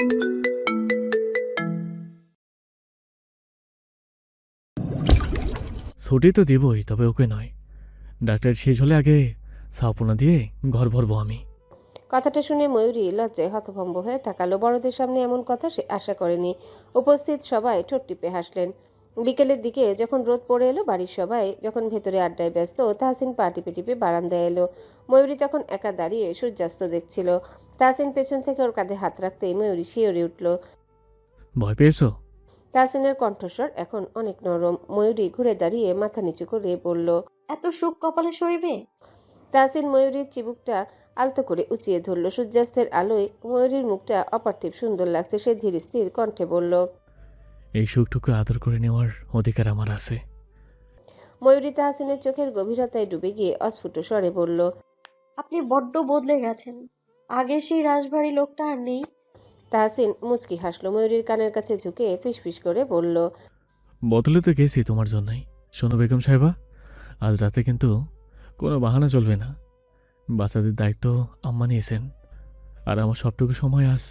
ছুটি তো দিবই, তবে ওকে নয়। ডাক্তার শেষ হলে আগে সাপোনা দিয়ে ঘর ভরবো আমি। কথাটা শুনে ময়ূরী লজ্জায় হতভম্ব হয়ে তাকালো। বড়দের সামনে এমন কথা সে আশা করেনি। উপস্থিত সবাই ঠোঁট টিপে হাসলেন। বিকেলের দিকে যখন রোদ পড়ে এলো, বাড়ির সবাই যখন ভেতরে আড্ডায় ব্যস্ত, তাহসিন পা টিপে টিপে বারান্দায় এলো। ময়ূরী তখন একা দাঁড়িয়ে সূর্যাস্ত দেখছিল। তাহসিন পেছন থেকে ওর কাঁধে হাত রাখতেই ময়ূরী শিওরে উঠল। ভয় পেয়েছো? তাহসিনের কণ্ঠস্বর এখন অনেক নরম। ময়ূরী ঘুরে দাঁড়িয়ে মাথা নিচু করে বলল, এত সুখ কপালে সইবে? তাহসিন ময়ূরীর চিবুকটা আলতো করে উঁচিয়ে ধরল। সূর্যাস্তের আলোয় ময়ূরীর মুখটা অপার্থিব সুন্দর লাগছে। সে ধীর স্থির কণ্ঠে বলল, এই সুখটুকু আদর করে নেওয়ার অধিকার আমার আছে। ময়ূরী তাহসিনের চোখের গভীরতায় ডুবে গিয়ে অস্ফুট স্বরে বলল, আপনি বড্ড বদলে গেছেন। আগে সেই রাজবাড়ি লোকটা আর নেই। তাহসিন মুচকি হাসল। ময়ূরীর কানের কাছে ঝুঁকে ফিসফিস করে বলল, বদলে তো গেছি তোমার জন্যই। শোনো বেগম সাহেবা, আজ রাতে কিন্তু কোনো বাহানা চলবে না। বাচ্চাদের দায়িত্ব আম্মা নিয়েছেন, আর আমার সবটুকু সময় আজ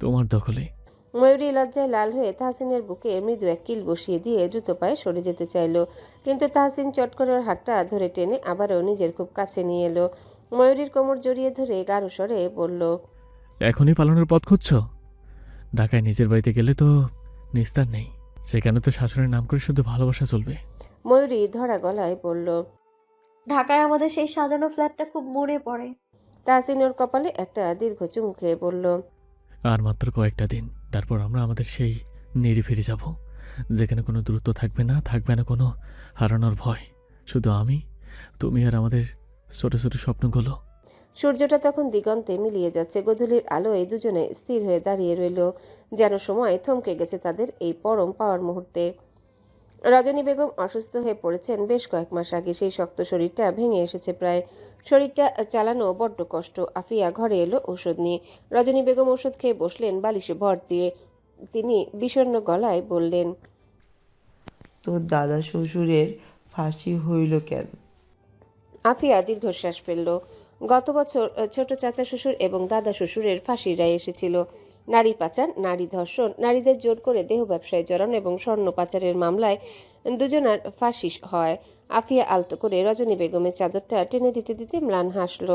তোমার দখলে। ময়ূরী লজ্জায় লাল হয়ে তাহসিনের বুকে মৃদু এক কিল বসিয়ে দিয়ে দ্রুত পায়ে সরে যেতে চাইল, কিন্তু তাহসিন চট করে ওর হাতটা ধরে টেনে আবারও নিজের খুব কাছে নিয়ে এলো। ময়ূরীর কোমর জড়িয়ে ধরে গাঢ় স্বরে বলল, এখনই পালানোর পথ খুঁজছ? ঢাকায় নিজের বাড়িতে গেলে তো নিস্তার নেই, সেখানে তো শাশুড়ির নাম করে শুধু ভালোবাসা চলবে। ময়ূরী ধরা গলায় বলল। ঢাকায় আমাদের সেই সাজানো ফ্ল্যাটটা খুব মনে পড়ে। তাহসিন ওর কপালে একটা দীর্ঘ চুমু খেয়ে বলল, আর মাত্র কয়েকটা দিন, তারপর আমরা আমাদের সেই নিরে ফিরে যাব, যেখানে কোনো দূরত্ব থাকবে না, থাকবে না কোনো হারানোর ভয়। শুধু আমি, তুমি আর আমাদের ছোট ছোট স্বপ্নগুলো। সূর্যটা তখন দিগন্তে মিলিয়ে যাচ্ছে। গোধূলির আলোয় দুজনে স্থির হয়ে দাঁড়িয়ে রইল, যেন সময় থমকে গেছে তাদের এই পরম পাওয়ার মুহূর্তে। রজনী বেগম অসুস্থ হয়ে পড়েছেন বেশ কয়েক মাস আগে। সেই শক্ত শরীরটা ভেঙে এসেছে প্রায়। শরীরটা চালানো বড্ড কষ্ট। আফিয়া ঘরে এলো ঔষধ নিয়ে। রজনী বেগম ওষুধ খেয়ে বসলেন বালিশে ভর দিয়ে। তিনি বিষণ্ণ গলায় বললেন, তোর দাদা শ্বশুরের ফাঁসি হইল কেন? আফিয়া দীর্ঘশ্বাস ফেলল। গত বছর ছোট চাচা শ্বশুর এবং দাদা শ্বশুরের ফাঁসির রায় এসেছিল। নারী পাচার, নারী ধর্ষণ, নারীদের জোর করে দেহ ব্যবসায় জড়ানো এবং স্বর্ণ পাচারের মামলায় দুজনার ফাঁসি হয়। আফিয়া আলতো করে রজনী বেগমের চাদরটা টেনে দিতে দিতে ম্লান হাসল।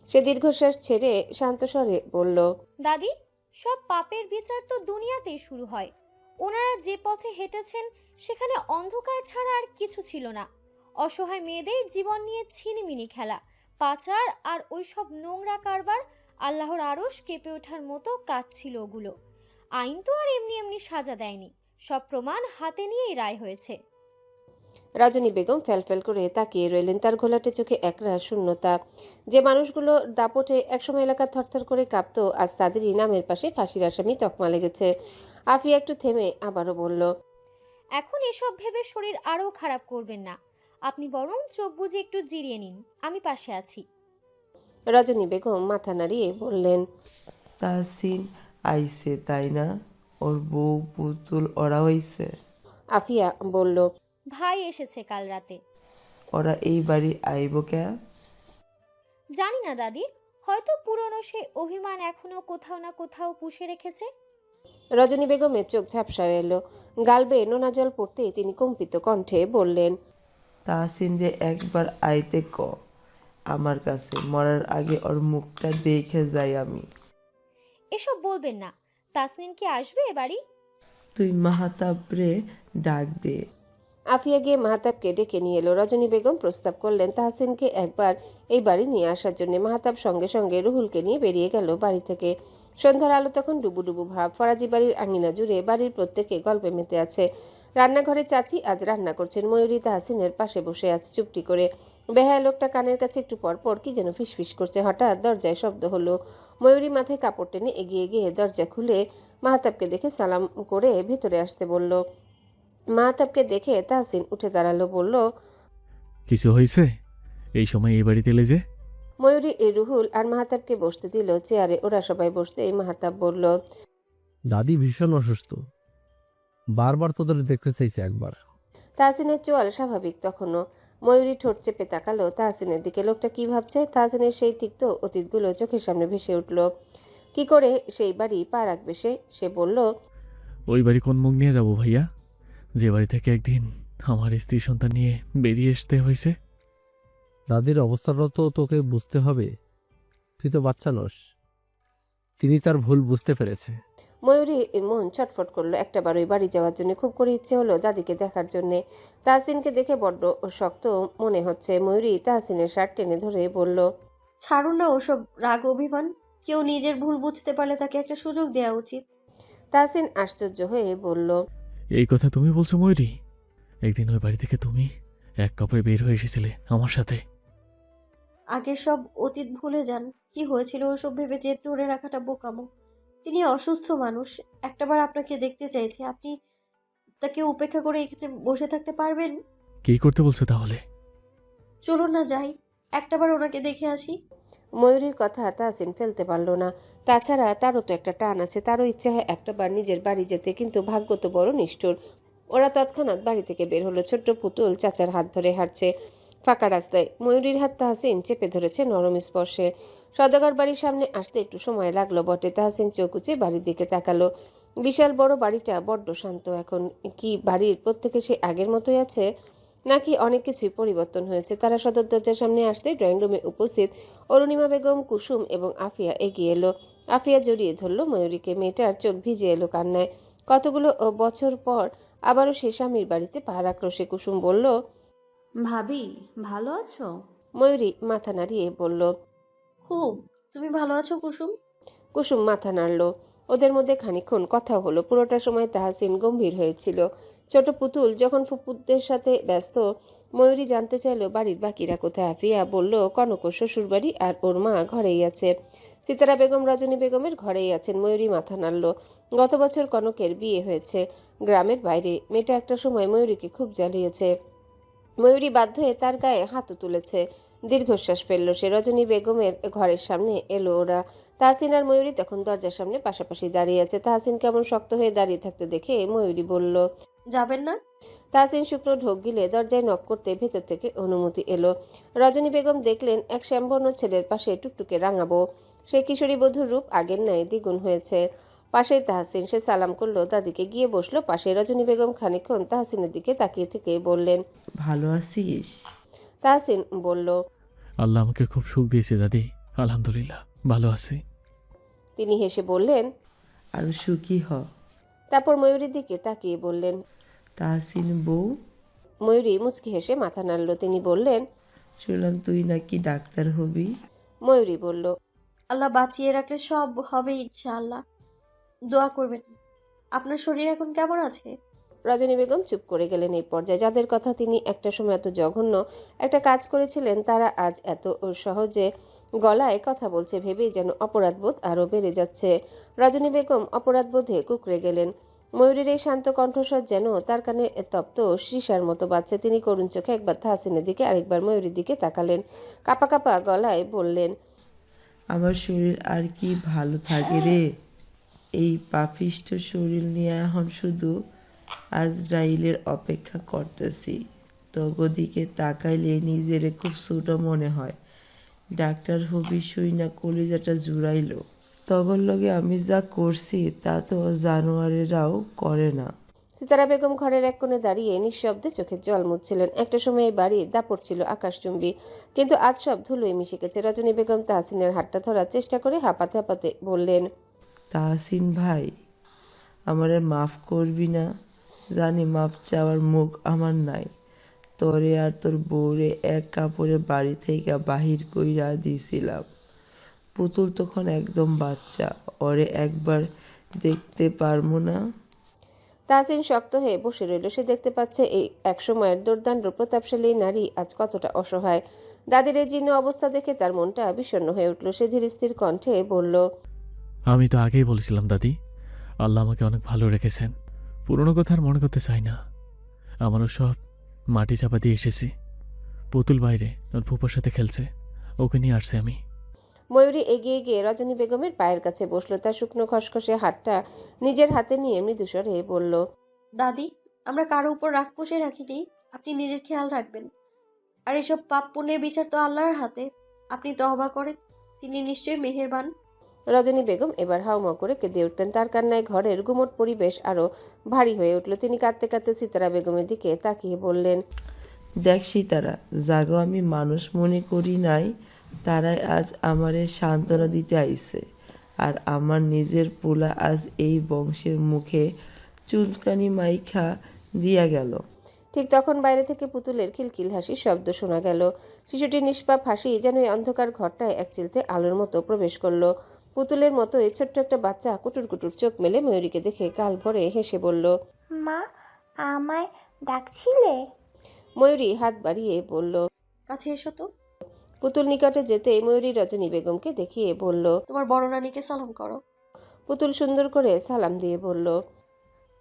সে দীর্ঘশ্বাস ছেড়ে শান্ত স্বরে বলল, দাদি, সব পাপের বিচার তো দুনিয়াতেই শুরু হয়। ওনারা যে পথে হেঁটেছেন সেখানে অন্ধকার ছাড়া আর কিছু ছিল না। অসহায় মেয়েদের জীবন নিয়ে ছিনিমিনি খেলা, পাচার আর ওই সব নোংরা কারবার, আল্লাহর আরশ কেঁপে ওঠার মতো কাজ ছিল ওগুলো। আইন তো আর এমনি এমনি সাজা দেয়নি, সব প্রমাণ হাতে নিয়েই রায় হয়েছে। রজনী বেগম ফ্যালফ্যাল করে তাকিয়ে রইলেন। তার ঘোলাটে চোখে একরা শূন্যতা। যে মানুষগুলো দাপটে একসময় এলাকা থরথর করে কাঁপত, আজ তাদেরই নামের পাশে ফাঁসির আসামি তকমা লেগেছে। আফিয়া একটু থেমে আবারও বলল, এখন এসব ভেবে শরীর আরও খারাপ করবেন না। আপনি বরং চোখ বুজে একটু জিরিয়ে নিন, আমি পাশে আছি। রজনী বেগম মাথা নাড়িয়ে বললেন, তাহসিন আইছে তাই না? ওর বউ পুতুল ওরা হইছে? আফিয়া বলল, ভাই এসেছে কাল রাতে। ওরা এই বাড়ি আইব কে? জানি না দাদি, হয়তো পুরনো সেই অভিমান এখনো কোথাও না কোথাও পুষে রেখেছে। রজনী বেগমের চোখ ঝাপসা এলো। গাল বেয়ে নোনা জল পড়তেই তিনি কম্পিত কণ্ঠে বললেন, তাহসিন রে একবার আইতে ক আমার কাছে, মরার আগে ওর মুখটা দেখে যাই আমি। এসব বলবেন না। তাসনিন কি আসবে এ বাড়ি? তুই মাহাতাবরে ডাক দে। আফিয়া গিয়ে মাহতাবকে ডেকে নিয়ে এলো। রজনী বেগম প্রস্তাব করলেন তাহসিনকে একবার এই বাড়ি নিয়ে আসার জন্য। মাহতাব সঙ্গে সঙ্গে রুহুলকে নিয়ে বেরিয়ে গেল বাড়ি থেকে। সন্ধ্যার আলো তখন ডুবু ডুবু ভাব। ফরাজি বাড়ির আঙিনা জুড়ে বাড়ির প্রত্যেকে গল্পে মেতে আছে। রান্নাঘরে চাচি আজ রান্না করছেন। ময়ূরী তাহসিনের পাশে বসে আছে চুপটি করে। বেহায়া লোকটা কানের কাছে একটু পরপর কি যেন ফিসফিস করছে। হঠাৎ দরজায় শব্দ হলো। ময়ূরী মাথায় কাপড় টেনে এগিয়ে গিয়ে দরজা খুলে মাহতাবকে দেখে সালাম করে ভেতরে আসতে বলল। মাহতাবকে দেখে তাহসিন উঠে দাঁড়ালো, বলল, কিছু হয়েছে? এই সময় এই বাড়িতে এলে যে? ময়ূরী রুহুল আর মাহতাবকে বসতে দিল চেয়ারে। ওরা সবাই বসতে এই মাহতাব বলল, দাদি ভীষণ অসুস্থ, বারবার তোদের দেখতে চাইছে একবার। তাহসিনের চোয়াল স্বাভাবিক তখনও। ময়ূরী ঠোঁট চেপে তাকালো তাহসিনের দিকে। লোকটা কি ভাবছে? তাহসিনের সেই তিক্ত অতীতগুলো চোখের সামনে ভেসে উঠল। কি করে সেই বাড়ি পা রাখবে সে বলল, ওই বাড়ি কোন মুখ নিয়ে যাব ভাইয়া, যে বাড়ি থেকে একদিন আমার স্ত্রী সন্তান নিয়ে বেরিয়ে আসতে হয়েছে। দাদির অবস্থাটা তো তোকে বুঝতে হবে, তুই তো বাচ্চা নস। তিনি তার ভুল বুঝতে পেরেছে। ময়ূরী মন ছটফট করলো। একটাবার ওই বাড়ি যাওয়ার জন্য খুব করে ইচ্ছে হলো দাদিকে দেখার জন্যে। তাহসিনকে দেখে বড্ড শক্ত মনে হচ্ছে। ময়ূরী তাহসিনের শার্ট টেনে ধরে বলল, ছাড়ুন না ওসব রাগ অভিমান। কেউ নিজের ভুল বুঝতে পারলে তাকে একটা সুযোগ দেওয়া উচিত। তাহসিন আশ্চর্য হয়ে বলল, এই কথা তুমি বলছো ময়ূরী? একদিন ওই বাড়ি থেকে তুমি এক কাপড়ে বের হয়ে এসেছিলে আমার সাথে। আগের সব অতীত ভুলে যান। কি হয়েছিল ওসব ভেবে জেদ ধরে রাখাটা বোকামো। তিনি অসুস্থ মানুষ, একটাবার আপনাকে দেখতে চাইছে। আপনি তাকে উপেক্ষা করে এখানে বসে থাকতে পারবেন? কি করতে বলছো তাহলে? চলুন না যাই, একটাবার ওনাকে দেখে আসি। ময়ূরীর কথা তাহসিন ফেলতে পারল না। তাছাড়া তারও তো একটা টান আছে, তারও ইচ্ছে হয় একটাবার নিজের বাড়ি যেতে, কিন্তু ভাগ্য তো বড় নিষ্ঠুর। ওরা তৎক্ষণাৎ বাড়ি থেকে বের হলো। ছোট্ট পুতুল চাচার হাত ধরে হাঁটছে ফাঁকা রাস্তায়। ময়ূরীর হাত তাহসিন চেপে ধরেছে নরম স্পর্শে। সদাগর বাড়ির সামনে আসতে একটু সময় লাগলো বটে। তাহসিন চোখ উঁচে বাড়ির দিকে তাকালো। বিশাল বড় বাড়িটা বড্ড শান্ত এখন। কি বাড়ির প্রত্যেকে সে আগের মতোই আছে, নাকি অনেক কিছুই পরিবর্তন হয়েছে? তারা সদর দরজার সামনে আসতে ড্রয়িং রুমে উপস্থিত অরুণিমা বেগম, কুসুম এবং আফিয়া এগিয়ে এলো। আফিয়া জড়িয়ে ধরলো ময়ূরীকে। মেয়েটার চোখ ভিজে এলো কান্নায়। কতগুলো বছর পর আবারও সে স্বামীর বাড়িতে পা রাখলো সে। কুসুম বলল, ভাবি ভালো আছো? ময়ূরী মাথা নাড়িয়ে বলল, খুব। তুমি ভালো আছো কুসুম? কুসুম মাথা নাড়ল। ওদের মধ্যে খানিকক্ষণ কথা হলো। পুরোটা সময় তাহসিন গম্ভীর হয়েছিল। ছোট পুতুল যখন ফুপুদের সাথে ব্যস্ত, ময়ূরী জানতে চাইল বাড়ির বাকিরা কোথায়। আফিয়া বলল, কনক শ্বশুর বাড়ি আর ওর মা ঘরেই আছে। সিতারা বেগম রজনী বেগমের ঘরেই আছেন। ময়ূরী মাথা নাড়ল। গত বছর কনকের বিয়ে হয়েছে গ্রামের বাইরে। মেয়েটা একটা সময় ময়ূরীকে খুব জ্বালিয়েছে। ময়ূরী বাধ্য হয়ে তার গায়ে হাতও তুলেছে। দীর্ঘশ্বাস ফেলল সে। রজনী বেগমের ঘরের সামনে এলো ওরা। তাহসিন আর ময়ূরী তখন দরজার সামনে পাশাপাশি দাঁড়িয়ে আছে। তাহসিন কেমন শক্ত হয়ে দাঁড়িয়ে থাকতে দেখে ময়ূরী বলল, যাবেন না? তাহসিন শুকনো ঢোক গিলে দরজায় নক করতে ভেতর থেকে অনুমতি এলো। রজনী বেগম দেখলেন এক শ্যামবর্ণ ছেলের পাশে টুকটুকে রাঙাবো। সে কিশোরী বধূর রূপ আগের ন্যায় দ্বিগুণ হয়েছে। পাশে তাহসিন। সে সালাম করলো, দাদিকে গিয়ে বসলো পাশে। রজনী বেগম খানিকক্ষণ তাহসিনের দিকে তাকিয়ে থেকে বললেন, ভালো আছিস? তাহসিন বলল, আল্লাহ আমাকে খুব সুখ দিয়েছে দাদি, আলহামদুলিল্লাহ ভালো আছি। তিনি হেসে বললেন। আরো সুখী হ। তারপর ময়ূরীর দিকে তাকিয়ে বললেন, তাহসিন বউ, ময়ূরী মুচকি হেসে মাথা নাড়ল। তিনি বললেন, শুনলাম তুই নাকি ডাক্তার হবি। ময়ূরী বলল, আল্লাহ বাঁচিয়ে রাখলে সব হবে ইনশাআল্লাহ। দোয়া করবেন। আপনার শরীর এখন কেমন আছে? রজনী বেগম চুপ করে গেলেন। এই পর্যায়ে যাদের কথা তিনি একটা সময় এত জঘন্য একটা কাজ করেছিলেন, তারা আজ এত সহজে গলায় কথা বলছে ভেবেই যেন অপরাধবোধ আরও বেড়ে যাচ্ছে। রজনী বেগম অপরাধবোধে কুঁকড়ে গেলেন। ময়ূরীর এই শান্ত কণ্ঠস্বর যেন তার কানে তপ্ত সীসার মতো বাজছে। তিনি করুণ চোখে একবার তাহসিনের দিকে আরেকবার ময়ূরীর দিকে তাকালেন। কাপা কাপা গলায় বললেন, আমার শরীর আর কি ভালো থাকে রে। এই পাপিষ্ঠ শরীর নিয়ে এখন শুধু আজরাইলের অপেক্ষা করতেছি। তগদিকে তাকাইলে নিজেরে খুব ছোট মনে হয়। ডাক্তার হবি শুই না কলিজাটা জুড়াইল। তগর লগে আমি যা করছি তা তো জানোয়ারেরাও করে না। সিতারা বেগম ঘরের এক কোণে দাঁড়িয়ে নিঃশব্দে চোখের জল মুছছিলেন। একটা সময় এই বাড়ির দাপট ছিল আকাশচুম্বী, কিন্তু আজ সব ধুলোয় মিশে গেছে। রজনী বেগম তাহসিনের হাতটা ধরার চেষ্টা করে হাঁপাতে হাঁপাতে বললেন, তাহসিন ভাই, আমারে মাফ করবি না? জানি মাফ চাওয়ার মুখ আমার নাই। তোরে আর তোর বউরে এক কাপড়ে বাড়ি থেকে বাহির কইরা দিছিলাম। পুতুল তখন একদম বাচ্চা, ওরে একবার দেখতে পারবো না? তাহসিন শক্ত হয়ে বসে রইল। সে দেখতে পাচ্ছে এই এক সময়ের দুর্দান্ত প্রতাপশালী নারী আজ কতটা অসহায়। দাদির এই জীর্ণ অবস্থা দেখে তার মনটা বিষণ্ণ হয়ে উঠল। সে ধীর স্থির কণ্ঠে বলল, আমি তো আগেই বলেছিলাম দাদি, আল্লাহ আমাকে অনেক ভালো রেখেছেন। পুরনো কথা আর মনে করতে চাই না। আমারও সব মাটি চাপা দিয়ে এসেছি। পুতুল বাইরে ওর ফুপার সাথে খেলছে, ওকে নিয়ে আসছে আমি। ময়ূরী এগিয়ে গিয়ে রজনী বেগমের পায়ের কাছে বসলো। তার শুকনো খসখসে হাতটা নিজের হাতে নিয়ে মৃদুস্বরে বলল, দাদি, আমরা কারো উপর রাগ পুষে রাখিনি। আপনি নিজের খেয়াল রাখবেন। আর এসব পাপ পুণ্যের বিচার তো আল্লাহর হাতে। আপনি তওবা করেন, তিনি নিশ্চয়ই মেহেরবান। রজনী বেগম এবার হাউমাউ করে কেঁদে উঠলেন। তার কান্নায় ঘরের গুমট পরিবেশ আরো ভারী হয়ে উঠল। তিনি কাঁদতে কাঁদতে সিতারা বেগমের দিকে তাকিয়ে বললেন, দেখ সীতারা, জাগো আমি মানুষ মনে করি নাই, তারাই আজ আমারে সান্ত্বনা দিতে আইছে। আর আমার নিজের পোলা আজ এই বংশের মুখে চুলকানি মাইখা দিয়া গেল। ঠিক তখন বাইরে থেকে পুতুলের খিলখিল হাসির শব্দ শোনা গেল। শিশুটির নিষ্পাপ হাসি যেন এই অন্ধকার ঘরটায় এক চিলতে আলোর মতো প্রবেশ করলো। পুতুলের মতো এই ছোট্ট একটা বাচ্চা কুটুর কুটুর চোখ মেলে ময়ূরীকে দেখে গাল ভরে হেসে বলল, মা, আমায় ডাকছিলে? ময়ূরী হাত বাড়িয়ে বলল। কাছে এসো তো। পুতুল নিকটে যেতেই ময়ূরী রজনী বেগমকে দেখিয়ে বলল। তোমার বড় নানিকে সালাম করো। পুতুল সুন্দর করে সালাম দিয়ে বলল।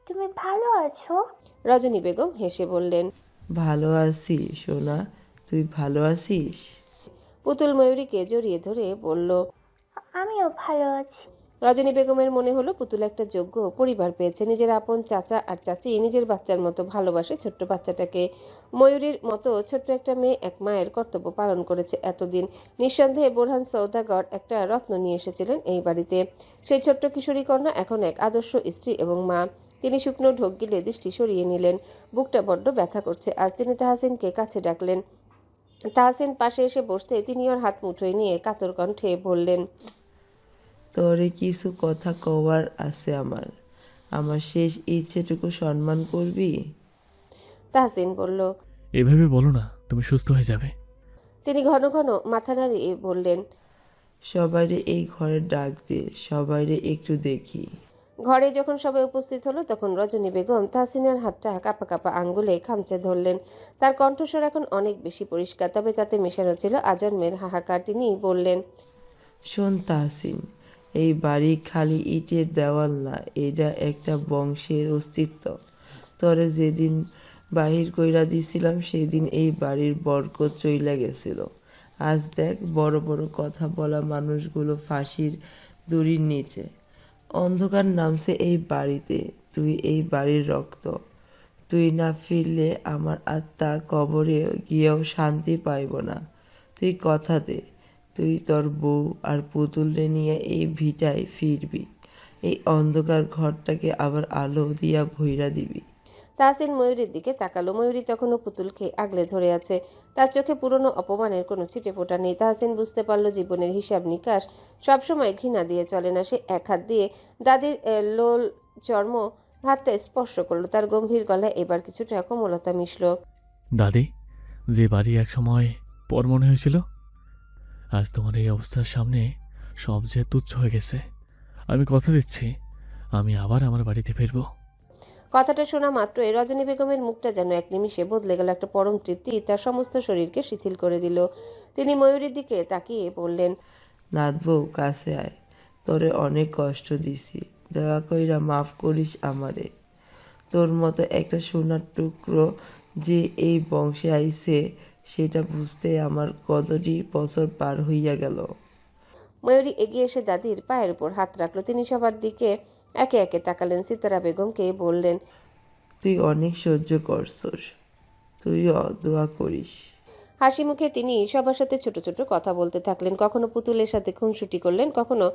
তুমি ভালো আছো? রজনী বেগম হেসে বললেন, ভালো আছি সোনা, তুই ভালো আছিস? পুতুল ময়ূরীকে জড়িয়ে ধরে বলল। আমিও ভালো আছি। রজনী বেগমের মনে হলো পুতুল একটা যোগ্য পরিবার পেয়েছে। নিজের আপন চাচা আর চাচি নিজের বাচ্চার মতো ভালোবাসে ছোট্ট বাচ্চাটাকে। ময়ূরীর মতো ছোট্ট একটা মেয়ে এক মায়ের কর্তব্য পালন করেছে এতদিন। নিঃসন্দেহে বোরহান সওদাগর একটা রত্ন নিয়ে এসেছিলেন এই বাড়িতে। সেই ছোট্ট কিশোরী কন্যা এখন এক আদর্শ স্ত্রী এবং মা। তিনি শুকনো ঢোক গিলে দৃষ্টি সরিয়ে নিলেন। বুকটা বড্ড ব্যথা করছে। আজ তিনি তাহসিনকে কাছে ডাকলেন। তাহসিন পাশে এসে বসতে তিনি ওর হাত মুঠোয় নিয়ে কাতর কণ্ঠে বললেন, তোরে কিছু কথা কওয়ার আছে আমার। আমার শেষ ইচ্ছেটুকু সম্মান করবি? তাহসিন বলল। এভাবে বলো না, তুমি সুস্থ হয়ে যাবে। তিনি ঘন ঘন মাথা নাড়িয়ে বললেন, সবাইরে এই ঘরে ডাক দে, সবাইরে একটু দেখি। ঘরে যখন সবাই উপস্থিত হলো তখন রজনী বেগম তাহসিনের হাতটা কাঁপা কাঁপা আঙ্গুলে খামচে ধরলেন। তার কণ্ঠস্বর এখন অনেক বেশি পরিষ্কার, তবে তাতে মেশানো ছিল আজন্মের হাহাকার। তিনি বললেন, শোন তাহসিন, এই বাড়ি খালি ইটের দেওয়াল না, এটা একটা বংশের অস্তিত্ব। তরে যেদিন বাহির কইরা দিছিলাম সেদিন এই বাড়ির বরকত চইলা গেছিল। আজ দেখ বড় বড় কথা বলা মানুষগুলো ফাঁসির দড়ির নিচে। অন্ধকার নামছে এই বাড়িতে। তুই এই বাড়ির রক্ত। তুই না ফিরলে আমার আত্মা কবরে গিয়েও শান্তি পাইব না। তুই কথা দে, তুই তোর বউ আর পুতুলরে নিয়ে এই ভিটায় ফিরবি। এই অন্ধকার ঘরটাকে আবার আলো দিয়া ভইরা দিবি। তাহসিন ময়ূরীর দিকে তাকালো। ময়ূরী তখনও পুতুলকে আগলে ধরে আছে। তার চোখে পুরনো অপমানের কোনো ছিটে ফোঁটা নেই। তাহসিন বুঝতে পারল জীবনের হিসাব নিকাশ সবসময় ঘৃণা দিয়ে চলে না। সে এক হাত দিয়ে দাদির লোল চর্ম হাতটা স্পর্শ করলো। তার গম্ভীর গলায় এবার কিছুটা কোমলতা মিশল। দাদি, যে বাড়ি এক সময় পর মনে হয়েছিল, আজ তোমার এই অবস্থার সামনে সব যে তুচ্ছ হয়ে গেছে। আমি কথা দিচ্ছি, আমি আবার আমার বাড়িতে ফিরবো। কথাটা শোনা মাত্রই রজনী বেগমের মুখটা যেন এক নিমিষে বদলে গেল। একটা পরম তৃপ্তি তার সমস্ত শরীরকে শিথিল করে দিল। তিনি ময়ূরীর দিকে তাকিয়ে বললেন, নাথ বউ, কাছে আয়। তোরে অনেক কষ্ট দিছি, দয়া কইরা মাফ করিস আমারে। তোর মতো একটা সোনার টুকরো যে এই বংশে আইছে সেটা বুঝতে আমার কতটি বছর পার হইয়া গেল। ময়ূরী এগিয়ে এসে দাদির পায়ের উপর হাত রাখলো। তিনি সবার দিকে একে একে তাকালেন। সিতারা বেগমকে বললেন, তুই অনেক সহ্য করছস, তুইও দোয়া করিস। হাসি মুখে তিনি সবার সাথে ছোট ছোট কথা বলতে থাকলেন। কখনো পুতুলের সাথে খুনসুটি করলেন, কখনো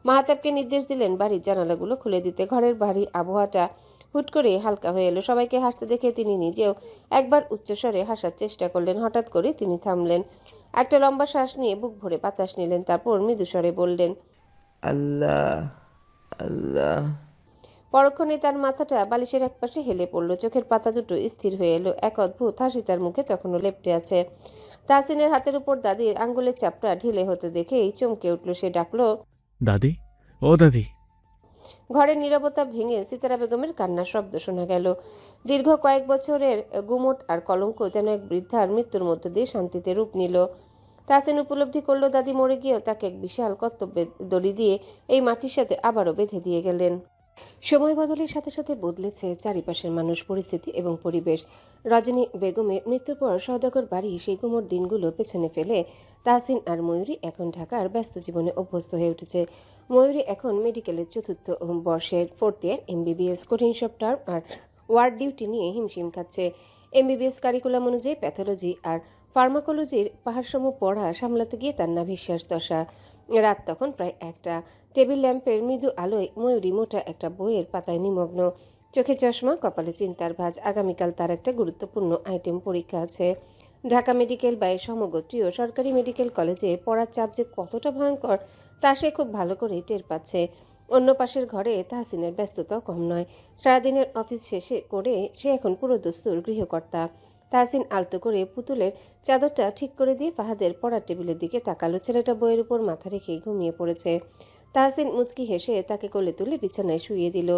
মাহাতাবকে নির্দেশ দিলেন বাড়ির জানালাগুলো খুলে দিতে। ঘরের ভারী আবহাওয়াটা হুট করে হালকা হয়ে এলো। সবাইকে হাসতে দেখে তিনি নিজেও একবার উচ্চস্বরে হাসার চেষ্টা করলেন। হঠাৎ করে তিনি থামলেন, একটা লম্বা শ্বাস নিয়ে বুক ভরে বাতাস নিলেন। তারপর মৃদুস্বরে বললেন, আল্লাহ আল্লাহ। পরক্ষণে তার মাথাটা বালিশের একপাশে হেলে পড়ল। চোখের পাতা দুটো স্থির হয়ে এলো। এক অদ্ভুত হাসি তার মুখে তখনও লেপ্টে আছে। তাহসিনের হাতের উপর দাদির আঙ্গুলের চাপটা ঢিলে হতে দেখেই চমকে উঠল। সে ডাকলো, দাদি, ও দাদি। ঘরের নীরবতা ভেঙে সিতারা বেগমের কান্নার শব্দ শোনা গেল। দীর্ঘ কয়েক বছরের গুমট আর কলঙ্ক যেন এক বৃদ্ধার মৃত্যুর মধ্য দিয়ে শান্তিতে রূপ নিল। তাহসিন উপলব্ধি করল দাদি মরে গিয়েও তাকে এক বিশাল কর্তব্যের দড়ি দিয়ে এই মাটির সাথে আবারও বেঁধে দিয়ে গেলেন। সময় বদলের সাথে সাথে বদলেছে চারিপাশের মানুষ, পরিস্থিতি এবং পরিবেশ। রজনী বেগমের মৃত্যুর পর সওদাগর বাড়ি সেই গুমোট দিনগুলো পেছনে ফেলে তাহসিন আর ময়ূরী এখন ঢাকার ব্যস্ত জীবনে অভ্যস্ত হয়ে উঠেছে। ময়ূরী এখন মেডিকেলের চতুর্থ বর্ষের 4th ইয়ার MBBS। কঠিন সব টার্ম আর ওয়ার্ড ডিউটি নিয়ে হিমশিম খাচ্ছে। MBBS কারিকুলাম অনুযায়ী প্যাথোলজি আর ফার্মাকোলজির পাহাড়সম পড়া সামলাতে গিয়ে তার নাভিশ্বাস দশা। রাত তখন প্রায় 1টা। টেবিল ল্যাম্পের মৃদু আলোয় ময়ূরী মোটা একটা বইয়ের পাতায় নিমগ্ন। চোখে চশমা, কপালে চিন্তার ভাঁজ। আগামীকাল তার একটা গুরুত্বপূর্ণ আইটেম পরীক্ষা আছে। ঢাকা মেডিকেল বা এর সমগোত্রীয় সরকারি মেডিকেল কলেজে পড়ার চাপ যে কতটা ভয়ঙ্কর তা সে খুব ভালো করেই টের পাচ্ছে। অন্য পাশের ঘরে তাহসিনের ব্যস্ততাও কম নয়। সারাদিনের অফিস শেষে করে সে এখন পুরো দস্তুর গৃহকর্তা। তাহসিন আলতো করে পুতুলের চাদরটা ঠিক করে দিয়ে ফাহাদের পড়ার টেবিলের দিকে তাকালো। ছেলেটা বইয়ের উপর মাথা রেখে ঘুমিয়ে পড়েছে। তাহসিন মুচকি হেসে তাকে কোলে তুলে বিছানায় শুইয়ে দিল।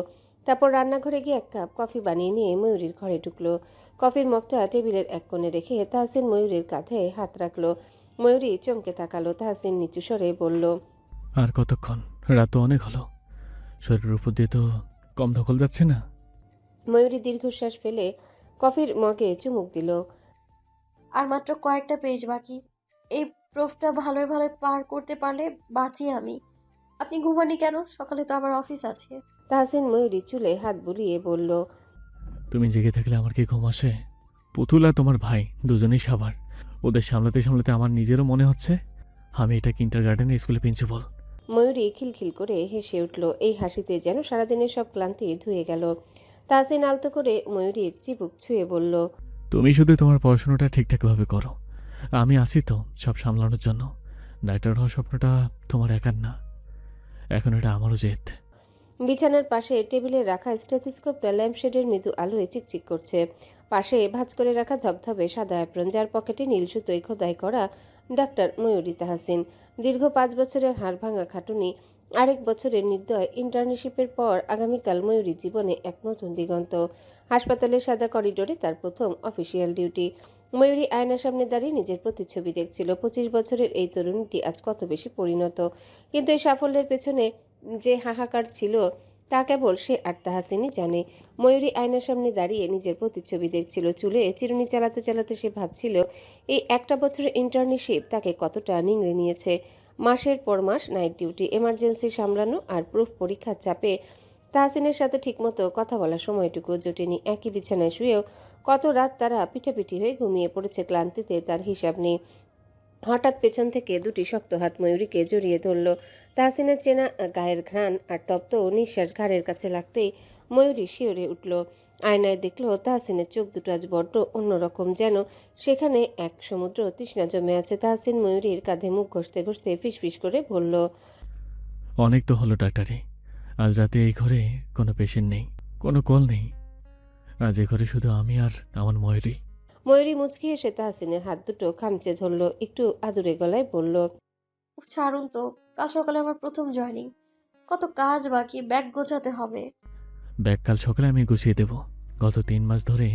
তারপর রান্নাঘরে গিয়ে 1 কাপ কফি বানিয়ে নিয়ে ময়ূরীর ঘরে ঢুকলো। কফির মগটা টেবিলের এক কোণে রেখে তাহসিন ময়ূরীর কাঁধে হাত রাখলো। ময়ূরী চমকে তাকালো। তাহসিন নিচু স্বরে বলল, আর কতক্ষণ? রাত তো অনেক হলো। শরীরের উপর দিয়ে তো কম ধকল যাচ্ছে না? ময়ূরী দীর্ঘশ্বাস ফেলে কফির মগে চুমুক দিল। আর মাত্র কয়েকটা পেজ বাকি। এই প্রুফটা ভালোই ভালোই পার করতে পারলে বাঁচি আমি। আপনি ঘুমাননি কেন? সকালে তো আমার অফিস আছে। তাহসিন ময়ূরী চুলে হাত বুলিয়ে বলল, তুমি জেগে থাকলে আমার কি ঘুম আসে? পুতুল আর তোমার ভাই দুজনেই সাবার। ওদের সামলাতে সামলাতে আমার নিজেরও মনে হচ্ছে আমি এটা কিন্ডারগার্টেনের স্কুলে প্রিন্সিপাল। ময়ূরী খিলখিল করে হেসে উঠল। এই হাসিতে যেন সারাদিনের সব ক্লান্তি ধুয়ে গেল। তাহসিন আলতো করে ময়ূরীর চিবুক ছুঁয়ে বলল, তুমি শুধু তোমার পড়াশোনাটা ঠিকঠাকভাবে করো। আমি আসি তো সব সামলানোর জন্য। ডাক্তার হওয়ার স্বপ্নটা তোমার একার না, এখন এটা আমারও জেদ। বিছানার পাশে টেবিলে রাখা স্টেথোস্কোপটা ল্যাম্পশেডের মৃদু আলোয় চিকচিক করছে। পাশে ভাঁজ করে রাখা ধবধবে সাদা অ্যাপ্রন, যার পকেটে নীল সুতোয় খোদাই করা ডাক্তার ময়ূরী তাহসিন। দীর্ঘ 5 বছরের হাড় ভাঙা খাটুনি, আরেক বছরের নির্দয় ইন্টার্নশিপের পর আগামীকাল ময়ূরী জীবনে এক নতুন দিগন্ত। হাসপাতালের সাদা করিডোরে তার প্রথম অফিসিয়াল ডিউটি। ময়ূরী আয়নার সামনে দাঁড়িয়ে নিজের প্রতিচ্ছবি দেখছিল। 25 বছরের এই তরুণীটি আজ কত বেশি পরিণত। কিন্তু এই সাফল্যের পেছনে যে হাহাকার ছিল তা কেবল সে আর তাহসিনই জানে। ময়ূরী আয়নার সামনে দাঁড়িয়ে নিজের প্রতিচ্ছবি দেখছিল। চুলে চিরুনি চালাতে চালাতে সে ভাবছিল এই একটা বছরের ইন্টার্নশিপ তাকে কতটা নিংড়ে নিয়েছে। মাসের পর মাস নাইট ডিউটি, এমার্জেন্সি সামলানো আর প্রুফ পরীক্ষার চাপে তাহসিনের সাথে ঠিকমতো কথা বলার সময়টুকু জোটেনি। একই বিছানায় শুয়েও কত রাত তারা পিঠাপিঠি হয়ে ঘুমিয়ে পড়েছে। ক্লান্তিতে তার হিসাব নেই। হঠাৎ পেছন থেকে 2টি শক্ত হাত ময়ূরীকে জড়িয়ে ধরল। তাহসিনের চেনা গায়ের ঘ্রাণ আর তপ্ত নিঃশ্বাস ঘাড়ের কাছে লাগতেই ময়ূরী শিওরে উঠল। আয়নায় দেখল তাহসিনের চোখ দুটো আজ বড্ড অন্যরকম, যেন সেখানে এক সমুদ্র তৃষ্ণা জমে আছে। তাহসিন ময়ূরীর কাঁধে মুখ ঘষতে ঘষতে ফিসফিস করে বলল, অনেক তো হলো ডাক্তারে। আজ রাতে এই ঘরে কোনো পেশেন্ট নেই, কোনো কল নেই। আজ এই ঘরে শুধু আমি আর আমার ময়ূরী। ময়ূরী মুচকি এসে তাহসিনের হাত দুটো খামচে ধরল। একটু আদুরে গলায় বলল, উফ, ছাড়ুন তো। কাল সকালে আমার প্রথম জয়েনিং। কত কাজ বাকি, ব্যাগ গোছাতে হবে। ব্যাগ কাল সকালে আমি গুছিয়ে দেব। গত 3 মাস ধরে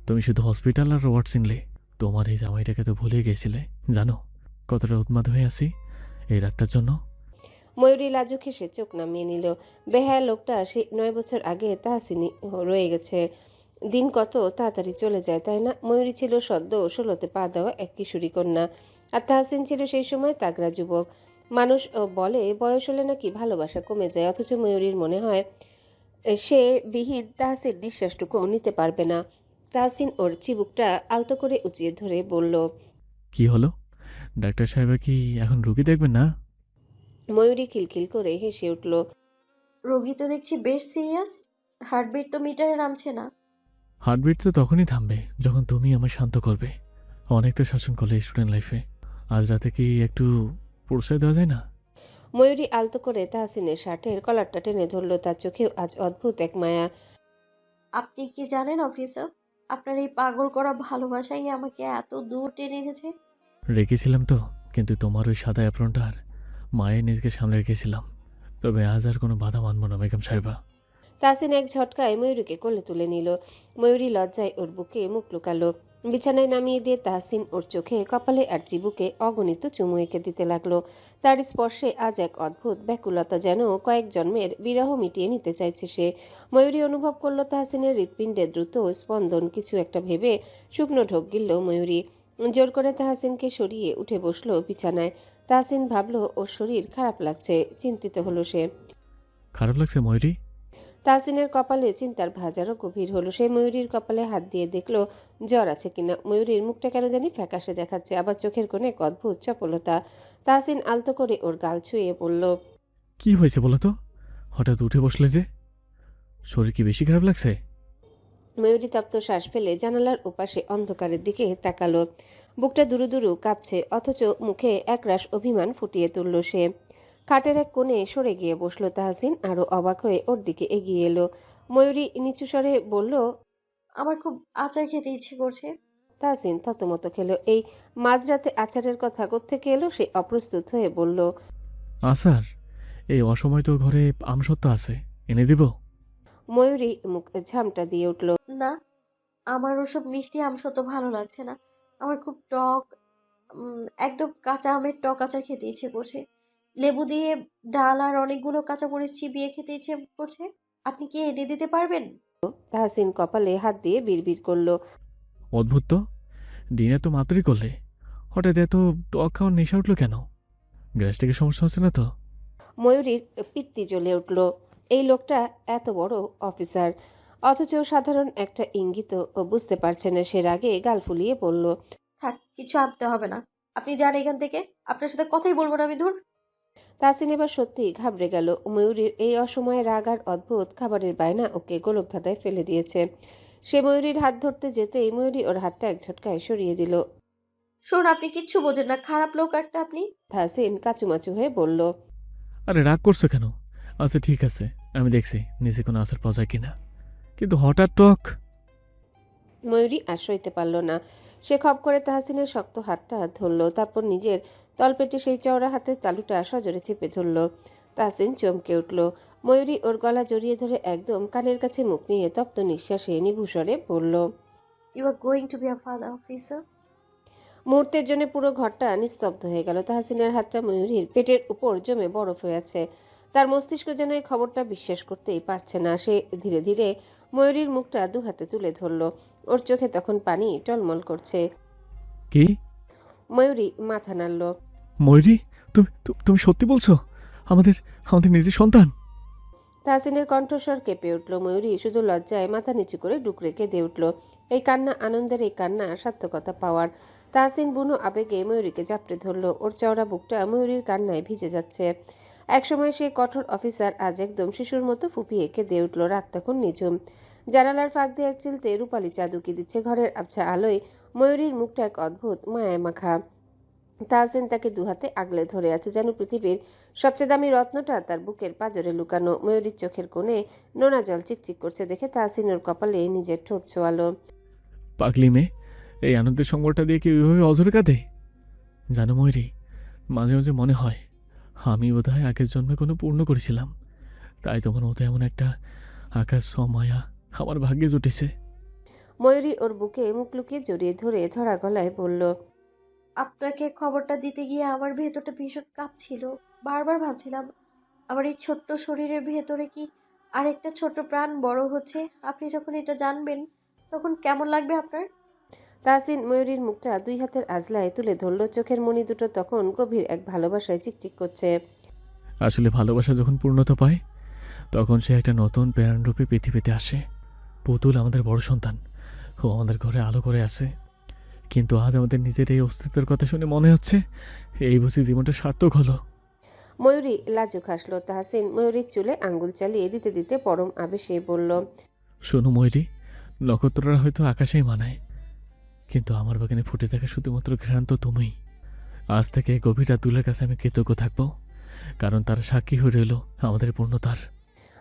তুমি শুধু হসপিটাল আর ওয়ার্ড চিনলে। তোমার এই জামাইটাকে তো ভুলে গেছিলে। জানো কতটা উন্মাদ হয়ে আছি এই রাতটার জন্য। ময়ূরী লাজুক হেসে চোখ নামিয়ে নিল। বেহায়া লোকটা সে 9 বছর আগে তাহসিনি রয়ে গেছে। দিন কত তাড়াতাড়ি চলে যায়, তাই না? ময়ূরী ছিল সদ্য 16তে পা দেওয়া এক কিশোরী কন্যা, আর তাহসিন ছিল সেই সময় তাগড়া যুবক। মানুষ বলে বয়স হলে নাকি ভালোবাসা কমে যায়, অথচ ময়ূরীর মনে হয় সে বিহিত তাহসিন নিঃশ্বাসটুকু নিতে পারবে না। তাহসিন ওর চিবুকটা আলতো করে উঁচিয়ে ধরে বলল, কি হলো? ডাক্তার সাহেবা কি এখন রুগী দেখবেন না? ময়ূরী খিলখিল করে হেসে উঠল। রোগী তো দেখছি বেশ সিরিয়াস। হার্টবিট তো মিটারে নামছে না। হার্টবিট তো তখনই থামবে যখন তুমি আমায় শান্ত করবে। অনেক তো শাসন করলে স্টুডেন্ট লাইফে। আজ রাতে কি একটু প্রশ্রয় দেওয়া যায় না? ময়ূরী আলতো করে তাহসিনের শার্টের কলারটা টেনে ধরল। তার চোখেও আজ অদ্ভুত এক মায়া। আপনি কি জানেন অফিসার, আপনার এই পাগল করা ভালোবাসাই আমাকে এত দূর টেনে এনেছে। রেখেছিলাম তো, কিন্তু তোমার ওই সাদা অ্যাপ্রনটার মায়ের নিজকে সামলে রেখেছিলাম। তবে আজ আর কোনো বাধা মানব না বেগম সাহেবা। তাহসিন এক ঝটকায় ময়ূরীকে কোলে তুলে নিল। ময়ূরী লজ্জায় ওর বুকে মুখ লুকালো। বিছানায় নামিয়ে দিয়ে তাহসিন ওর চোখে, কপালে আর চিবুকে অগণিত চুমু এঁকে দিতে লাগলো। তার স্পর্শে আজ এক অদ্ভুত ব্যাকুলতা, যেন কয়েক জন্মের বিরহ মিটিয়ে নিতে চাইছে সে। ময়ূরী অনুভব করলো তাহসিনের হৃৎপিণ্ডে দ্রুত স্পন্দন। কিছু একটা ভেবে শুকনো ঢোক গিলল ময়ূরী। জোর করে তাহসিনকে সরিয়ে উঠে বসলো বিছানায়। তাহসিন ভাবলো ওর শরীর খারাপ লাগছে। চিন্তিত হলো সে। খারাপ লাগছে ময়ূরী? তাহসিনের কপালে চিন্তার ভাঁজ আরও গভীর হলো। সে ময়ূরীর কপালে হাত দিয়ে দেখলো জ্বর আছে কিনা। ময়ূরীর মুখটা কেন জানি ফ্যাকাশে দেখাচ্ছে, আবার চোখের কোণে এক অদ্ভুত চপলতা। তাহসিন আলতো করে ওর গাল ছুঁয়ে বলল, কি হয়েছে বলো তো? হঠাৎ উঠে বসলে যে, শরীর কি বেশি খারাপ লাগছে? ময়ূরী তপ্ত শ্বাস ফেলে জানালার ওপাশে অন্ধকারের দিকে তাকালো। বুকটা দুরু দুরু কাঁপছে, অথচ মুখে একরাশ অভিমান ফুটিয়ে তুলল সে। খাটের এক কোণে সরে গিয়ে বসলো তাহসিন আরও অবাক হয়ে ওর দিকে এগিয়ে এলো। ময়ূরী নিচু স্বরে বলল, আমার খুব আচার খেতে ইচ্ছে করছে। তাহসিন থতমত খেলো। এই মাঝরাতে আচারের কথা কোত্থেকে এলো? সে অপ্রস্তুত হয়ে বলল, আসার, এই অসময় তো ঘরে আমসত্ত্ব আছে, এনে দিব? ময়ূরী মুখ ঝামটা দিয়ে উঠল। না, আমার ওসব মিষ্টি আমসত্ব ভালো লাগছে না। আমার খুব টক, একদম কাঁচা আমের টক আচার খেতে ইচ্ছে করছে। লেবু দিয়ে ডাল আর অনেকগুলো কাঁচামরিচ চিবিয়ে খেতে ইচ্ছে করছে। আপনি কি এনে দিতে পারবেন? তাহসিন কপালে হাত দিয়ে বিড়বিড় করলো, অদ্ভুত তো, ডিনার তো মাত্রই করলে, হঠাৎ এত টক খাওয়ার নেশা উঠলো কেন? গ্যাস্ট্রিকে সমস্যা হচ্ছে না তো? ময়ূরীর পিত্তি জ্বলে উঠল। এই লোকটা এত বড় অফিসার, অথচ সাধারণ একটা ইঙ্গিতও বুঝতে পারছে না। সে রাগে গাল ফুলিয়ে বলল, থাক, কিছু আনতে হবে না। আপনি যান এখান থেকে। আপনার সাথে কথাই বলবো না আমি, ধুর। তাহসিন এবার সত্যি ঘাবড়ে গেল। ময়ূরীর এই অসময়ে রাগ আর অদ্ভুত খাবারের বায়না ওকে গোলকধাঁধায় ফেলে দিয়েছে। সে ময়ূরীর হাত ধরতে যেতেই ময়ূরী ওর হাতটা এক ঝটকায় সরিয়ে দিল। শুনুন, আপনি কিচ্ছু বোঝেন না, খারাপ লোক একটা আপনি। তাহসিন কাচুমাচু হয়ে বলল, আরে রাগ করছো কেন? আচ্ছা ঠিক আছে, আমি দেখছি নিচে কোনো আসার পাওয়া যায় কিনা, কিন্তু হঠাৎ টক। ময়ূরী আর সইতে পারল না। সে খপ করে তাহসিনের শক্ত হাতটা ধরল, তারপর নিজের তলপেটে সেই চওড়া হাতের তালুটা সজোরে চেপে ধরল। তাহসিন চমকে উঠল। ময়ূরী ওর গলা জড়িয়ে ধরে একদম কানের কাছে মুখ নিয়ে তপ্ত নিঃশ্বাসে নিভুস্বরে বলল, you are going to be a father officer. মুহূর্তের জন্য পুরো ঘরটা নিস্তব্ধ হয়ে গেল। তাহসিনের হাতটা ময়ূরীর পেটের উপর জমে বরফ হয়ে আছে। তার মস্তিষ্ক যেন এই খবরটা বিশ্বাস করতেই পারছে না। সে ধীরে ধীরে ময়ূরীর মুখটা দু হাতে তুলে ধরল। ওর চোখে তখন পানি টলমল করছে। কি? ময়ূরী মাথা নাড়ল। ময়ূরী, তুমি সত্যি বলছো? আমাদের আমাদের নিজের সন্তান? তাহসিনের কণ্ঠস্বর কেঁপে উঠল। ময়ূরী শুধু লজ্জায় মাথা নিচু করে ডুকরে কেঁদে উঠল। এই কান্না আনন্দের, এই কান্না সার্থকতা পাওয়ার। তাহসিন বুনো আবেগে ময়ূরীকে জাপটে ধরল। ওর চওড়া বুকটা ময়ূরীর কান্নায় ভিজে যাচ্ছে। একসময় সে কঠোর অফিসার আজ একদম শিশুর মতো ফুপিয়ে কেঁদে উঠল। রাত তখন নিঝুম। জানালার ফাঁক দিয়ে এক চিলতে রূপালি চাঁদ উকি দিচ্ছে। ঘরের আবছা আলোয় ময়ূরীর মুখটা এক অদ্ভুত মায়ায় মাখা। তাহসিন তাকে দুহাতে আগলে ধরে আছে, যেন পৃথিবীর সবচেয়ে দামি রত্নটা তার বুকের পাঁজরে লুকানো। ময়ূরীর চোখের কোণে নোনা জল চিকচিক করছে দেখে তাহসিন ওর কপালে নিজের ঠোঁট ছোয়ালো। পাগলি মেয়ে, এই আনন্দের সংবরটা দিয়ে কি ওইভাবে অঝরে কাঁদে? জানো ময়ূরী, মাঝে মাঝে মনে হয় আমি বোধহয় আগের জন্মে কোনো পূর্ণ করেছিলাম, তাই তোমার মতো এমন একটা আকাশ মায়া আমার ভাগ্যে জুটেছে। ময়ূরী ওর বুকে মুখ লুকিয়ে জড়িয়ে ধরে ধরা গলায় বলল, আপনাকে খবরটা দিতে গিয়ে আমার ভেতরটা ভীষণ কাঁপছিল। বারবার ভাবছিলাম, আমার এই ছোট্ট শরীরের ভেতরে কি আরেকটা ছোট্ট প্রাণ বড় হচ্ছে। আপনি যখন এটা জানবেন তখন কেমন লাগবে আপনার? তাহসিন ময়ূরীর মুখটা দুই হাতের আজলায় তুলে ধরল। চোখের মণি দুটো তখন গভীর এক ভালোবাসায় চিকচিক করছে। আসলে ভালোবাসা যখন পূর্ণতা পায়, তখন সে একটা নতুন প্রেরণরূপে পৃথিবীতে আসে। পুতুল আমাদের বড় সন্তান, ও আমাদের ঘরে আলো করে আছে। কিন্তু আজ আমাদের নিজের এই অস্তিত্বের কথা শুনে মনে হচ্ছে এই বুঝি জীবনটা সার্থক হলো। ময়ূরী লাজুক হাসল। তাহসিন ময়ূরীর চুলে আঙ্গুল চালিয়ে দিতে দিতে পরম আবেশে বলল, শোনো ময়ূরী, নক্ষত্ররা হয়তো আকাশেই মানায়, কিন্তু আমার বাগানে ফুটে থাকা শুধুমাত্র ঘ্রাণ তো তুমিই। আজ থেকে গভীর রাতুলের কাছে আমি কৃতজ্ঞ থাকবো, কারণ তারা সাক্ষী হয়ে রইল আমাদের পূর্ণতার।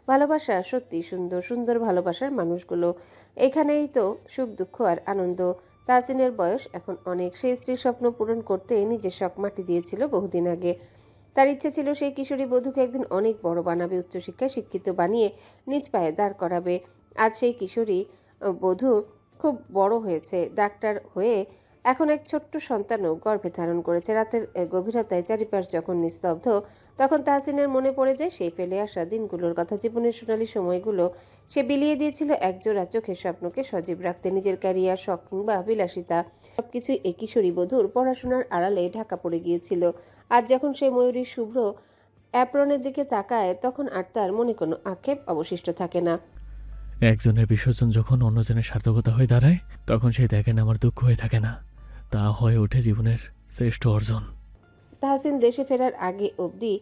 ভালোবাসা সত্যি সুন্দর, সুন্দর ভালোবাসার মানুষগুলো। এখানেই তো সুখ, দুঃখ আর আনন্দ। তাহসিনের বয়স এখন অনেক। সেই স্ত্রীর স্বপ্ন পূরণ করতে নিজের শখ মাটি দিয়েছিল বহুদিন আগে। তার ইচ্ছে ছিল সেই কিশোরী বধূকে একদিন অনেক বড় বানাবে, উচ্চশিক্ষায় শিক্ষিত বানিয়ে নিজ পায়ে দাঁড় করাবে। আজ সেই কিশোরী বধূ খুব বড় হয়েছে, ডাক্তার হয়ে এখন এক ছোট্ট সন্তানও গর্ভে ধারণ করেছে। রাতের গভীরতায় চারিপাশ যখন নিস্তব্ধ, তখন তাহসিনের মনে পড়ে যায় সেই ফেলে আসা দিনগুলোর কথা। জীবনের সোনালী সময়গুলো সে বিলিয়ে দিয়েছিল একজোড়া চোখের স্বপ্নকে সজীব রাখতে। নিজের ক্যারিয়ার, শখ কিংবা বিলাসিতা সবকিছুই এই কিশোরী বধূর পড়াশোনার আড়ালে ঢাকা পড়ে গিয়েছিল। আজ যখন সে ময়ূরীর শুভ্র অ্যাপ্রনের দিকে তাকায় তখন আর তার মনে কোনো আক্ষেপ অবশিষ্ট থাকে না। একজনের বিসর্জন যখন অন্যজনের সার্থকতা হয়ে দাঁড়ায় তখন সেই দেখেন আমার দুঃখ হয়ে থাকে না, তা হয়ে ওঠে জীবনের শ্রেষ্ঠ অর্জন। তাহসিন দেশে ফেরার আগে অবধি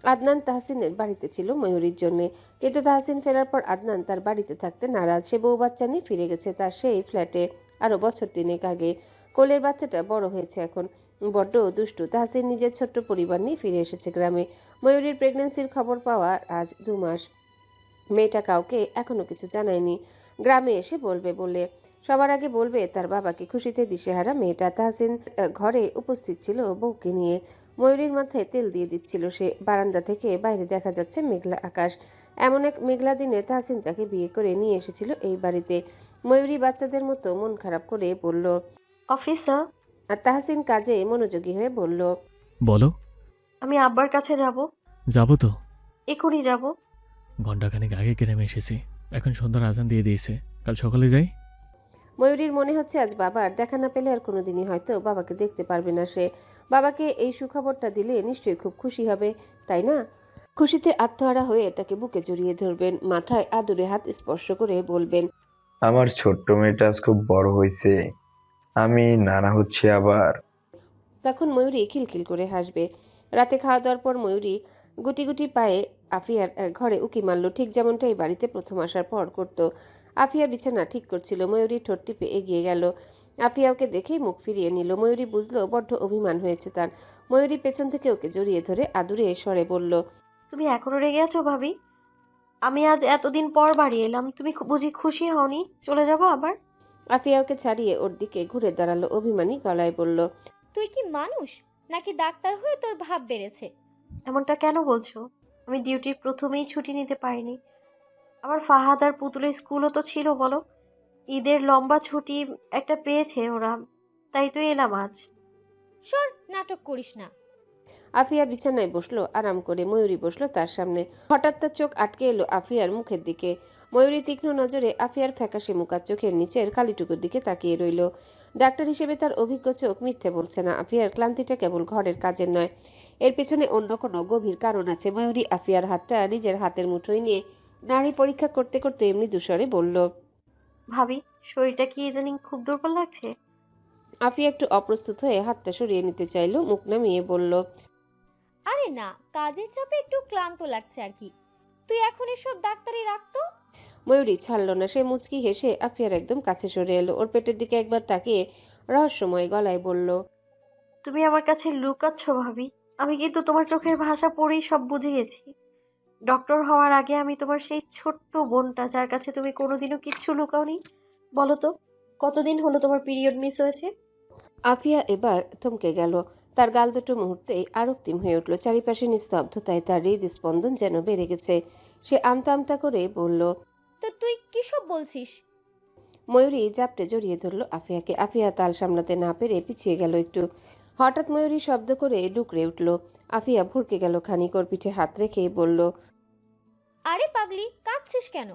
আদনান তাহসিনের বাড়িতে ছিল ময়ূরীর জন্যে, কিন্তু তাহসিন ফেরার পর আদনান তার বাড়িতে থাকতে নারাজ। সে বউ বাচ্চা নিয়ে ফিরে গেছে তার সেই ফ্ল্যাটে আরও বছর 3 আগে। কোলের বাচ্চাটা বড় হয়েছে এখন, বড্ড দুষ্টু। তাহসিন নিজের ছোট্ট পরিবার নিয়ে ফিরে এসেছে গ্রামে। ময়ূরীর প্রেগন্যান্সির খবর পাওয়ার আজ 2 মাস। মেয়েটা কাউকে এখনো কিছু জানায়নি, গ্রামে এসে বলবে বলে। সবার আগে বলবে তার বাবাকে। খুশিতে দিশেহারা মেয়েটা। তাহসিন ঘরে উপস্থিত ছিল বউকে নিয়ে। ময়ূরীর মাথায় তেল দিয়ে দিচ্ছিল সে। বারান্দা থেকে বাইরে দেখা যাচ্ছে মেঘলা আকাশ। এমন এক মেঘলা দিনে তাহসিন তাকে বিয়ে করে নিয়ে এসেছিল এই বাড়িতে। ময়ূরী বাচ্চাদের মতো মন খারাপ করে বলল। অফিসার, আর তাহসিন কাজে মনোযোগী হয়ে বলল, বলো। আমি আব্বার কাছে যাব। যাবো তো, এখনই যাব। ঘণ্টাখানেক আগে গ্রামে এসেছি, এখন সন্ধ্যার আজান দিয়ে দিয়েছে, কাল সকালে যাই। ময়ূরীর মনে হচ্ছে আজ বাবার দেখা না পেলে আর কোনোদিনই হয়তো বাবাকে দেখতে পারবে না সে। বাবাকে এই সুখবরটা দিলে নিশ্চয়ই খুব খুশি হবে, তাই না? খুশিতে আত্মহারা হয়ে তাকে বুকে জড়িয়ে ধরবেন, মাথায় আদুরে হাত স্পর্শ করে বলবেন, আমার ছোট্ট মেয়েটা আজ খুব বড় হয়েছে, আমি নানা হচ্ছে আবার। তখন ময়ূরী খিলখিল করে হাসবে। রাতে খাওয়া দাওয়ার পর ময়ূরী গুটি গুটি পায়ে আফিয়ার ঘরে উকি মারল, ঠিক যেমনটা এই বাড়িতে প্রথম আসার পর করত। আফিয়া বিছানা ঠিক করছিল, ময়ূরী ঠোঁট টিপে এগিয়ে গেল। আফিয়া ওকে দেখেই মুখ ফিরিয়ে নিল। ময়ূরী বুঝলো বড্ড অভিমান হয়েছে তার। ময়ূরী পেছন থেকে ওকে জড়িয়ে ধরে আদুরে স্বরে বলল, তুমি এখনো রেগে আছো ভাবি? আমি আজ এতদিন পর বাড়ি এলাম, তুমি বুঝি খুশি হওনি? চলে যাব আবার? আফিয়া ওকে ছাড়িয়ে ওর দিকে ঘুরে দাঁড়ালো, অভিমানী গলায় বলল, তুই কি মানুষ নাকি ডাক্তার হয়ে তোর ভাব বেড়েছে? এমনটা কেন বলছো? আমি ডিউটির প্রথমেই ছুটি নিতে পারিনি। আমার ফাহাদ আর পুতুলের স্কুলও তো ছিল বলো। ঈদের লম্বা ছুটি একটা পেয়েছে ওরা, তাই তো এলাম আজ। সর, নাটক করিস না। আফিয়া বিছানায় বসলো আরাম করে। ময়ূরী বসলো তার সামনে। হঠাৎ তার চোখ আটকে এলো আফিয়ার মুখের দিকে। ময়ূরী তীক্ষ্ণ নজরে আফিয়ার ফ্যাকাশে মুখার চোখের নিচের কালিটুকুর দিকে তাকিয়ে রইল। ডাক্তার হিসেবে তার অভিজ্ঞ চোখ মিথ্যে বলছে না। আফিয়ার ক্লান্তিটা কেবল ঘরের কাজের নয়, এর পেছনে অন্য কোনো গভীর কারণ আছে। ময়ূরী আফিয়ার হাতটা নিজের হাতের মুঠোয় নিয়ে নাড়ি পরীক্ষা করতে করতে এমনি দুস্বরে বলল, ভাবি, শরীরটা কি ইদানিং খুব দুর্বল লাগছে? আফিয়া একটু অপ্রস্তুত হয়ে হাতটা সরিয়ে নিতে চাইল, মুখ নামিয়ে বলল, আরে না, কাজের চাপে একটু ক্লান্ত লাগছে আর কি। তুই এখন এসব ডাক্তারি রাখতো। ময়ূরী ছাড়ল না। সে মুচকি হেসে আফিয়ার একদম কাছে সরে এলো, ওর পেটের দিকে একবার তাকিয়ে রহস্যময় গলায় বলল, তুমি আমার কাছে লুকাচ্ছ ভাবি? আমি কিন্তু তোমার চোখের ভাষা পড়েই সব বুঝে গেছি। ডক্টর হওয়ার আগে আমি তোমার সেই ছোট্ট বোনটা, যার কাছে তুমি কোনোদিনও কিচ্ছু লুকাওনি। বলো তো, কতদিন হলো তোমার পিরিয়ড মিস হয়েছে? আফিয়া এবার থমকে গেল। তার গাল দুটো মুহূর্তেই আরক্তিম হয়ে উঠল। চারিপাশে নিস্তব্ধতায় তার হৃদস্পন্দন যেন বেড়ে গেছে। সে আমতা আমতা করে বলল, তো তুই কি সব বলছিস? ময়ূরী জাপটে জড়িয়ে ধরল আফিয়াকে। আফিয়া তাল সামলাতে না পেরে পিছিয়ে গেল একটু। হঠাৎ ময়ূরী শব্দ করে ডুকরে উঠল। আফিয়া ভুরকে গেল খানিক, ওর পিঠে হাত রেখে বলল, আরে পাগলি, কাঁদছিস কেন?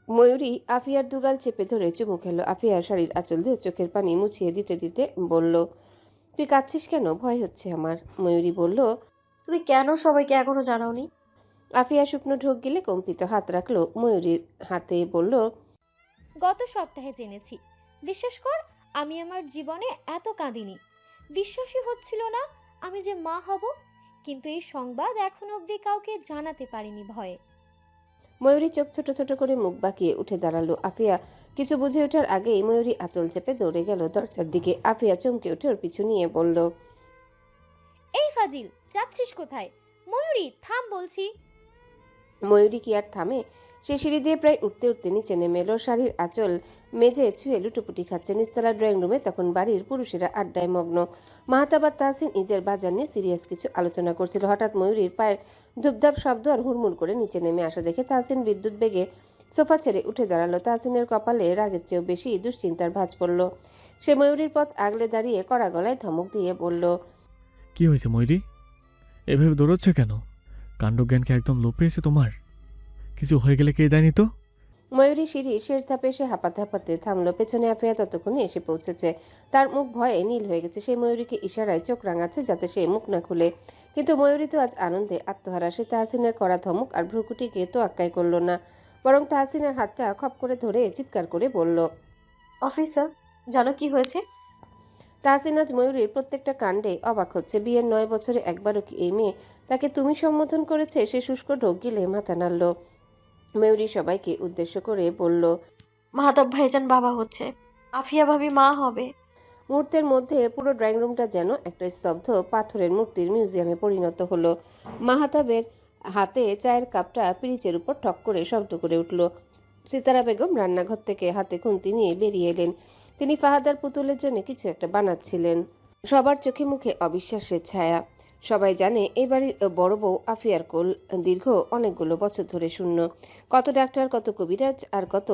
ময়ূরী আফিয়ার দুগাল চেপে ধরে চুমু খেলো। আফিয়ার শাড়ির আঁচল দিয়ে চোখের পানি মুছিয়ে দিতে দিতে বলল, তুই কাঁদছিস কেন? ভয় হচ্ছে আমার। ময়ূরী বলল, তুমি কেন সবাইকে এখনো জানাওনি? আফিয়া শুকনো ঢোক গিলে কম্পিত হাত রাখলো ময়ূরীর হাতে, বলল, গত সপ্তাহে জেনেছি। বিশ্বাস কর, আমি আমার জীবনে এত কাঁদিনি। বিশ্বাসই হচ্ছিল না আমি যে মা হব, কিন্তু এই সংবাদ এখনো অবধি কাউকে জানাতে পারিনি ভয়ে। ময়ূরী চোখ ছোট ছোট করে মুখ বাঁকিয়ে উঠে দাঁড়ালো। আফিয়া কিছু বুঝে ওঠার আগেই ময়ূরী আঁচল চেপে দৌড়ে গেল দরজার দিকে। আফিয়া চমকে উঠে ওর পিছু নিয়ে বলল, এই ফাজিল, যাচ্ছিস কোথায়? ময়ূরী, থাম বলছি। ময়ূরী কি আর থামে? সে সিঁড়ি দিয়ে প্রায় উঠতে উঠতে নিচে নেমে এলো। শাড়ির আঁচল মেঝে ছুঁয়ে লুটোপুটি খাচ্ছে। নিচতলার ড্রয়িং রুমে তখন বাড়ির পুরুষেরা আড্ডায় মগ্ন। মাহাতাব আর তাহসিন ঈদের বাজার নিয়ে সিরিয়াস কিছু আলোচনা করছিল। হঠাৎ ময়ূরীর পায়ের ধুপধাপ শব্দ আর হুড়মুড় করে নিচে নেমে আসা দেখে তাহসিন বিদ্যুৎ বেগে সোফা ছেড়ে উঠে দাঁড়ালো। তাহসিনের কপালে রাগের চেয়েও বেশি দুশ্চিন্তার ভাঁজ পড়ল। সে ময়ূরীর পথ আগলে দাঁড়িয়ে কড়া গলায় ধমক দিয়ে বলল, কি হয়েছে ময়ূরী? এভাবে দৌড়চ্ছ কেন? কাণ্ডজ্ঞানকে একদম লোপ পেয়েছে তোমার? কিছু হয়ে গেলে কে দেয়নি তো? ময়ূরী সিঁড়ি শেষ ধাপে এসে হাঁপাতে হাঁপাতে থামলো। পেছনে আফিয়া ততক্ষণে এসে পৌঁছেছে। তার মুখ ভয়ে নীল হয়ে গেছে। সে ময়ূরীকে ইশারায় চোখ রাঙাচ্ছে যাতে সে মুখ না খুলে। কিন্তু ময়ূরী তো আজ আনন্দে আত্মহারা। সে তাহসিনের কড়া ধমক আর ভ্রুকুটিকে তো আক্কাই করল না, বরং তাহসিনের হাতটা খপ করে ধরে চিৎকার করে বলল, অফিসার, জানো কি হয়েছে? তাহসিন আজ ময়ূরীর প্রত্যেকটা কাণ্ডে অবাক হচ্ছে। বিয়ের 9 বছরে একবারও কি এই মেয়ে তাকে তুমি সম্বোধন করেছে? সে শুষ্ক ঢোক গিলে মাথা নাড়ল। ময়ূরী সবাইকে উদ্দেশ্য করে বলল, মাহাতাব ভাইজান বাবা হচ্ছে, আফিয়া ভাবি মা হবে। মুহূর্তের মধ্যে পুরো ড্রয়িং রুমটা যেন একটা স্তব্ধ পাথরের মূর্তির মিউজিয়ামে পরিণত হলো। মাহাতাবের হাতে চায়ের কাপটা পিরিচের উপর ঠক করে শব্দ করে উঠল। সিতারা বেগম রান্নাঘর থেকে হাতে খুন্তি নিয়ে বেরিয়ে এলেন। তিনি ফাহাদার পুতুলের জন্য কিছু একটা বানাচ্ছিলেন। সবার চোখে মুখে অবিশ্বাসের ছায়া। সবাই জানে এই বাড়ির বড় বউ আফিয়ার কোল দীর্ঘ অনেকগুলো বছর ধরে শূন্য। কত ডাক্তার, কত কবিরাজ আর কত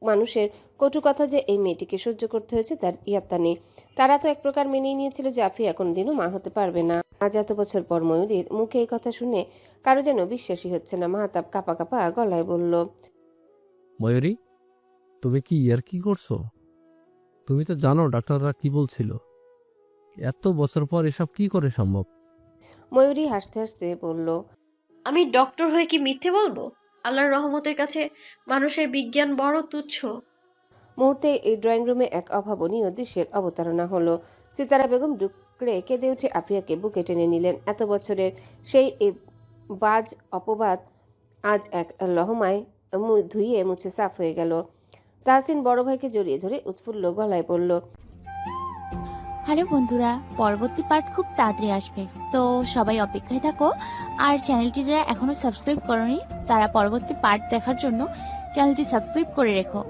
মানুষের কটু কথা যে এই মেয়েটিকে সহ্য করতে হয়েছে তার ইয়াত্তা নেই। তারা তো এক প্রকার মেনেই নিয়েছিল যে আফিয়া কোনোদিনও মা হতে পারবে না। আজ এত বছর পর ময়ূরীর মুখে এই কথা শুনে কারো যেন বিশ্বাসই হচ্ছে না। মাহাতাব কাঁপা কাঁপা গলায় বলল, ময়ূরী, তুমি কি ইয়ার্কি করছো? তুমি তো জানো ডাক্তাররা কি বলছিল। এত বছর পর এসব কি করে সম্ভব? ময়ূরী হাসতে হাসতে বলল, আমি ডক্টর হয়ে কি মিথ্যে বলবো? আল্লাহর রহমতের কাছে মানুষের বিজ্ঞান বড় তুচ্ছ। মুহূর্তে এই ড্রয়িং রুমে এক অভাবনীয় দৃশ্যের অবতারণা হলো। সিতারা বেগম ডুকরে কেঁদে উঠে আফিয়াকে বুকে টেনে নিলেন। এত বছরের সেই বাজ অপবাদ আজ এক লহমায় ধুইয়ে মুছে সাফ হয়ে গেল। তাহসিন বড় ভাইকে জড়িয়ে ধরে উৎফুল্ল গলায় বলল, হ্যালো বন্ধুরা, পরবর্তী পার্ট খুব তাড়াতাড়ি আসবে, তো সবাই অপেক্ষায় থাকো। আর চ্যানেলটি যারা এখনো সাবস্ক্রাইব করনি তারা পরবর্তী পার্ট দেখার জন্য চ্যানেলটি সাবস্ক্রাইব করে রেখো।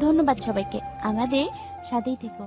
ধন্যবাদ সবাইকে, আমাদের সাথেই থেকো।